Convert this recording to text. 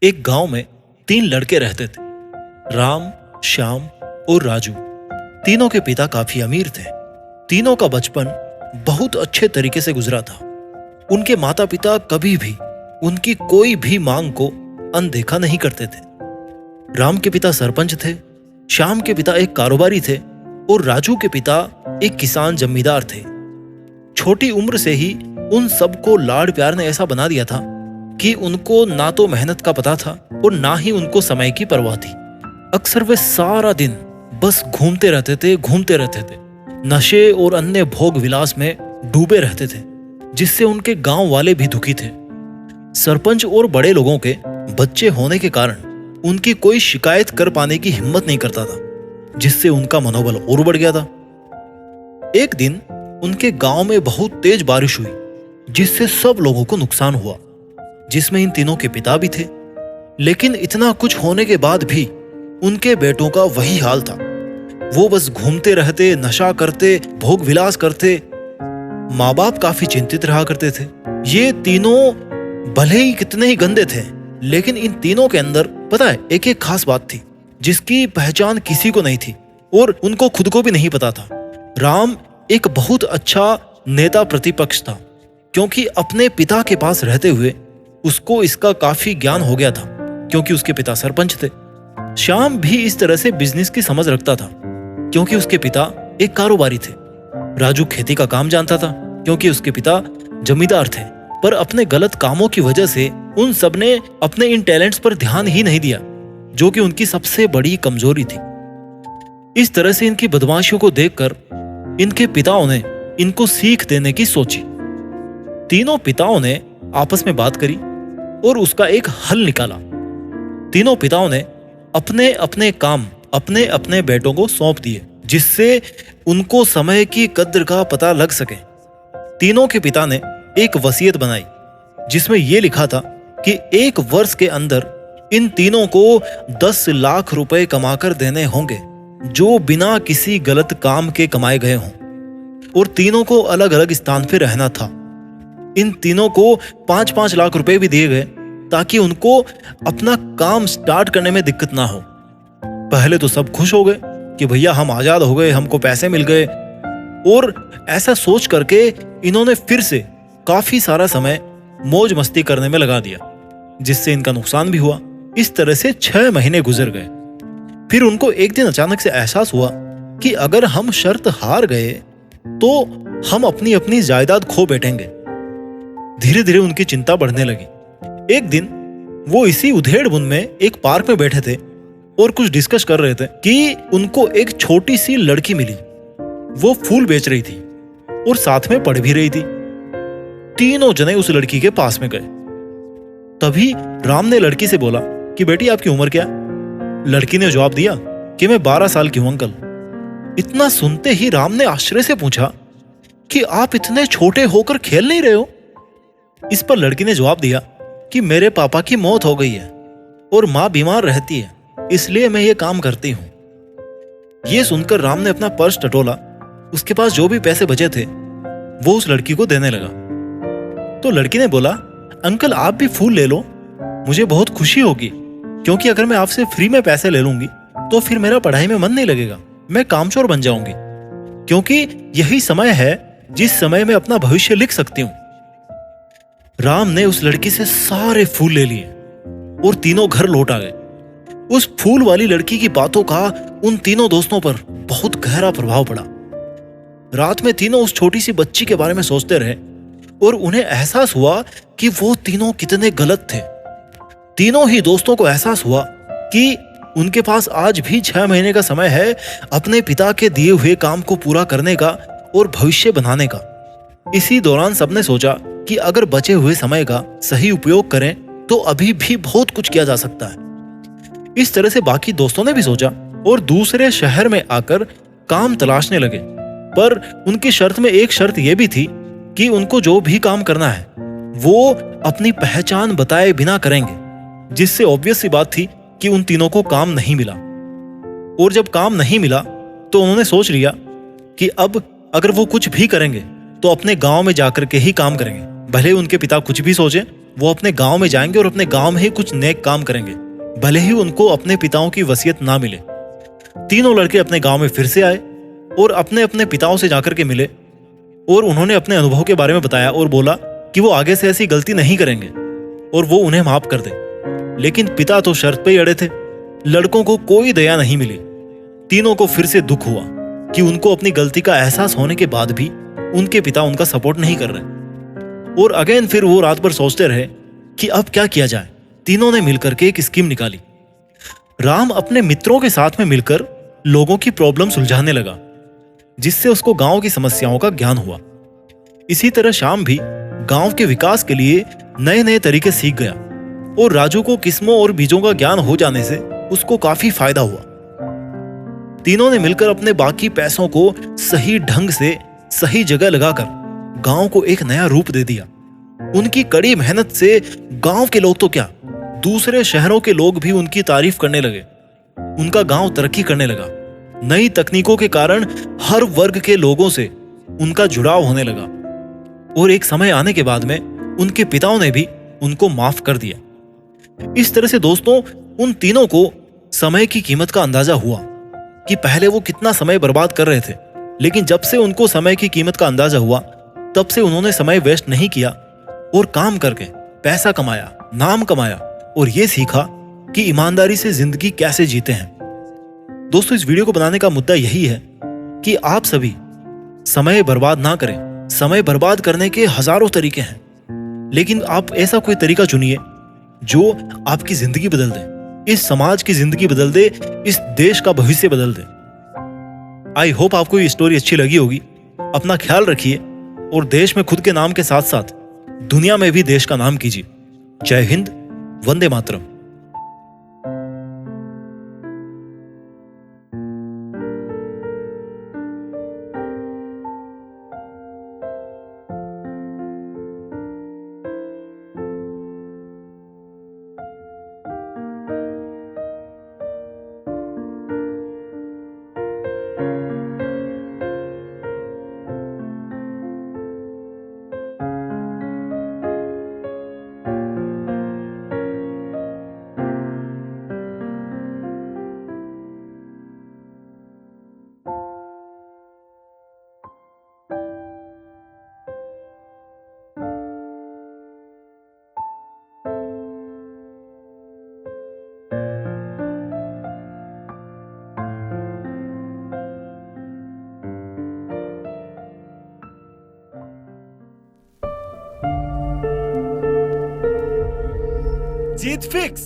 एक गांव में 3 लड़के रहते थे, राम, श्याम और राजू। तीनों के पिता काफी अमीर थे। तीनों का बचपन बहुत अच्छे तरीके से गुजरा था। उनके माता पिता कभी भी उनकी कोई भी मांग को अनदेखा नहीं करते थे। राम के पिता सरपंच थे, श्याम के पिता एक कारोबारी थे और राजू के पिता एक किसान जमींदार थे। छोटी उम्र से ही उन सबको लाड़ प्यार ने ऐसा बना दिया था कि उनको ना तो मेहनत का पता था और ना ही उनको समय की परवाह थी। अक्सर वे सारा दिन बस घूमते रहते थे। नशे और अन्य भोग विलास में डूबे रहते थे, जिससे उनके गांव वाले भी दुखी थे। सरपंच और बड़े लोगों के बच्चे होने के कारण उनकी कोई शिकायत कर पाने की हिम्मत नहीं करता था, जिससे उनका मनोबल और बढ़ गया था। एक दिन उनके गांव में बहुत तेज बारिश हुई, जिससे सब लोगों को नुकसान हुआ, जिसमें इन तीनों के पिता भी थे। लेकिन इतना कुछ होने के बाद भी उनके बेटों का वही हाल था। वो बस घूमते रहते, नशा करते, भोग विलास करते। माँ बाप काफी चिंतित रहा करते थे। ये तीनों भले ही कितने ही गंदे थे, लेकिन इन तीनों के अंदर पता है एक एक खास बात थी, जिसकी पहचान किसी को नहीं थी और उनको खुद को भी नहीं पता था। राम एक बहुत अच्छा नेता प्रतिपक्ष था, क्योंकि अपने पिता के पास रहते हुए उसको इसका काफी ज्ञान हो गया था, क्योंकि उसके पिता सरपंच थे। श्याम भी इस तरह से बिजनेस की समझ रखता था, क्योंकि उसके पिता एक कारोबारी थे। राजू खेती का काम जानता था, क्योंकि उसके पिता जमींदार थे। पर अपने गलत कामों की वजह से उन सब ने अपने इन टैलेंट्स पर ध्यान ही नहीं दिया, जो कि उनकी सबसे बड़ी कमजोरी थी। इस तरह से इनकी बदमाशियों को देखकर इनके पिताओं ने इनको सीख देने की सोची। तीनों पिताओं ने आपस में बात करी और उसका एक हल निकाला। तीनों पिताओं ने अपने अपने काम अपने अपने बेटों को सौंप दिए, जिससे उनको समय की कद्र का पता लग सके। तीनों के पिता ने एक वसीयत बनाई, जिसमें यह लिखा था कि 1 वर्ष के अंदर इन तीनों को 10 लाख रुपए कमाकर देने होंगे, जो बिना किसी गलत काम के कमाए गए हों। और तीनों को अलग अलग स्थान पर रहना था। इन तीनों को 5-5 लाख रुपए भी दिए गए, ताकि उनको अपना काम स्टार्ट करने में दिक्कत ना हो। पहले तो सब खुश हो गए कि भैया हम आजाद हो गए, हमको पैसे मिल गए। और ऐसा सोच करके इन्होंने फिर से काफी सारा समय मौज मस्ती करने में लगा दिया, जिससे इनका नुकसान भी हुआ। इस तरह से 6 महीने गुजर गए। फिर उनको एक दिन अचानक से एहसास हुआ कि अगर हम शर्त हार गए तो हम अपनी अपनी जायदाद खो बैठेंगे। धीरे धीरे उनकी चिंता बढ़ने लगी। एक दिन वो इसी उधेड़-बुन में एक पार्क में बैठे थे और कुछ डिस्कस कर रहे थे कि उनको एक छोटी सी लड़की मिली। वो फूल बेच रही थी और साथ में पढ़ भी रही थी। तीनों जने उस लड़की के पास में गए। तभी राम ने लड़की से बोला कि बेटी आपकी उम्र क्या है? लड़की ने जवाब दिया कि मैं 12 साल की हूं अंकल। इतना सुनते ही राम ने आश्चर्य से पूछा कि आप इतने छोटे होकर खेल नहीं रहे हो? इस पर लड़की ने जवाब दिया कि मेरे पापा की मौत हो गई है और माँ बीमार रहती है, इसलिए मैं ये काम करती हूँ। ये सुनकर राम ने अपना पर्स टटोला। उसके पास जो भी पैसे बचे थे वो उस लड़की को देने लगा। तो लड़की ने बोला, अंकल आप भी फूल ले लो, मुझे बहुत खुशी होगी, क्योंकि अगर मैं आपसे फ्री में पैसे ले लूंगी तो फिर मेरा पढ़ाई में मन नहीं लगेगा, मैं कामचोर बन जाऊंगी, क्योंकि यही समय है जिस समय मैं अपना भविष्य लिख सकती हूँ। राम ने उस लड़की से सारे फूल ले लिए और तीनों घर लौट आ गए। उस फूल वाली लड़की की बातों का उन तीनों दोस्तों पर बहुत गहरा प्रभाव पड़ा। रात में तीनों उस छोटी सी बच्ची के बारे में सोचते रहे और उन्हें एहसास हुआ कि वो तीनों कितने गलत थे। तीनों ही दोस्तों को एहसास हुआ कि उनके पास आज भी 6 महीने का समय है अपने पिता के दिए हुए काम को पूरा करने का और भविष्य बनाने का। इसी दौरान सबने सोचा कि अगर बचे हुए समय का सही उपयोग करें तो अभी भी बहुत कुछ किया जा सकता है। इस तरह से बाकी दोस्तों ने भी सोचा और दूसरे शहर में आकर काम तलाशने लगे। पर उनकी शर्त में एक शर्त यह भी थी कि उनको जो भी काम करना है वो अपनी पहचान बताए बिना करेंगे, जिससे ऑब्वियस सी बात थी कि उन तीनों को काम नहीं मिला। और जब काम नहीं मिला तो उन्होंने सोच लिया कि अब अगर वो कुछ भी करेंगे तो अपने गांव में जाकर के ही काम करेंगे, भले उनके पिता कुछ भी सोचे वो अपने गांव में जाएंगे और अपने गांव में ही कुछ नेक काम करेंगे, भले ही उनको अपने पिताओं की वसीयत ना मिले। तीनों लड़के अपने गांव में फिर से आए और अपने अपने पिताओं से जाकर के मिले और उन्होंने अपने अनुभव के बारे में बताया और बोला कि वो आगे से ऐसी गलती नहीं करेंगे और वो उन्हें माफ कर दे। लेकिन पिता तो शर्त पे ही अड़े थे। लड़कों को कोई दया नहीं मिली। तीनों को फिर से दुख हुआ कि उनको अपनी गलती का एहसास होने के बाद भी उनके पिता उनका सपोर्ट नहीं कर रहे। और अगेन फिर वो रात भर सोचते रहे कि अब क्या किया जाए। तीनों ने मिलकर के एक स्कीम निकाली। राम अपने मित्रों के साथ में मिलकर लोगों की प्रॉब्लम सुलझाने लगा, जिससे उसको गांव की समस्याओं का ज्ञान हुआ। इसी तरह श्याम भी गांव के विकास के लिए नए नए तरीके सीख गया और राजू को किस्मों और बीजों का ज्ञान हो जाने से उसको काफी फायदा हुआ। तीनों ने मिलकर अपने बाकी पैसों को सही ढंग से सही जगह लगाकर गांव को एक नया रूप दे दिया। उनकी कड़ी मेहनत से गांव के लोग तो क्या, दूसरे शहरों के लोग भी उनकी तारीफ करने लगे। उनका गांव तरक्की करने लगा। नई तकनीकों के कारण हर वर्ग के लोगों से उनका जुड़ाव होने लगा और एक समय आने के बाद में उनके पिताओं ने भी उनको माफ कर दिया। इस तरह से दोस्तों, उन तीनों को समय की कीमत का अंदाजा हुआ कि पहले वो कितना समय बर्बाद कर रहे थे, लेकिन जब से उनको समय की कीमत का अंदाजा हुआ तब से उन्होंने समय वेस्ट नहीं किया और काम करके पैसा कमाया, नाम कमाया और ये सीखा कि ईमानदारी से जिंदगी कैसे जीते हैं। दोस्तों, इस वीडियो को बनाने का मुद्दा यही है कि आप सभी समय बर्बाद ना करें। समय बर्बाद करने के हजारों तरीके हैं, लेकिन आप ऐसा कोई तरीका चुनिए जो आपकी जिंदगी बदल दे, इस समाज की जिंदगी बदल दे, इस देश का भविष्य बदल दे। आई होप आपको ये स्टोरी अच्छी लगी होगी। अपना ख्याल रखिए और देश में खुद के नाम के साथ साथ दुनिया में भी देश का नाम कीजिए। जय हिंद, वंदे मातरम। जीत फिक्स।